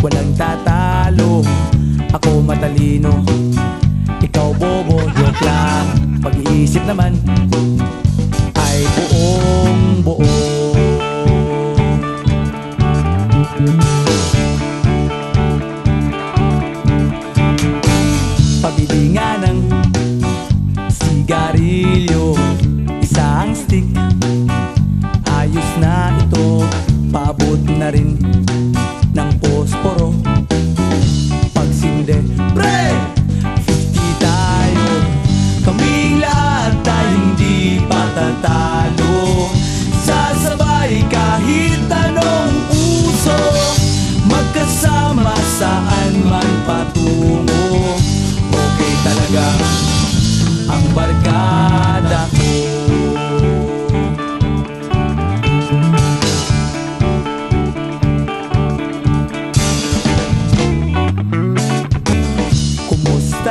Walang tatalo, ako matalino, ikaw bobo, joke lang. Pag-iisip naman ay buong buo. Pabili nga ng sigarilyo, isang stick, ayos na ito. Paabot na rin ng posporo. Pagsinde, pre! 50 tayo, kaming lahat tayo hindi patatalo. Sasabay kahit anong uso, magkasama saan man patungo. Okay talaga ang barkada ko.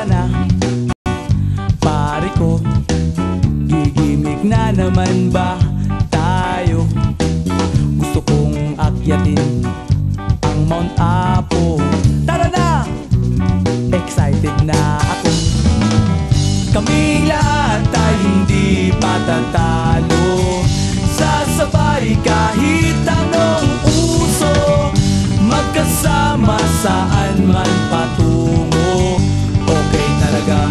Na pare ko, gigimik na naman ba tayo? Gusto kong akyatin ang Mount Apo. Tara na! Excited na ako. Kaming lahat tayo hindi patatalo. Sasabay kahit anong uso, magkasama saan man patungo. Okay talaga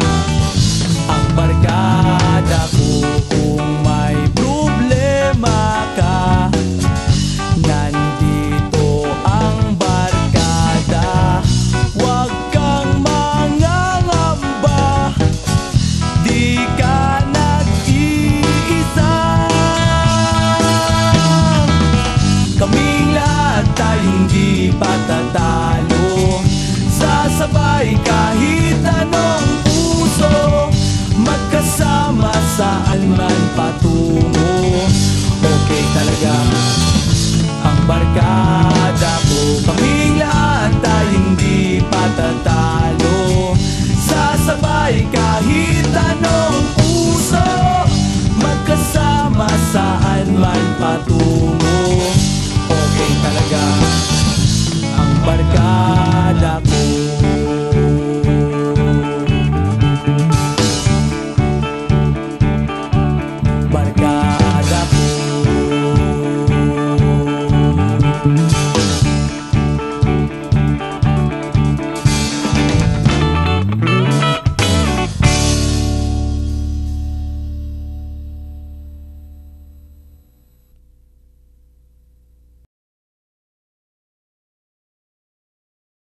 ang barkada ko. Kung may problema ka, nandito ang barkada. Huwag kang mangangamba, di ka nag-iisa. Kaming lahat tayo hindi patatalo. Sasabay kahit anong uso, magkasama saan man patungo. Okay talaga ang barkada ko. Kaming lahat tayo hindi patatalo. Sasabay kahit anong uso, magkasama saan man patungo.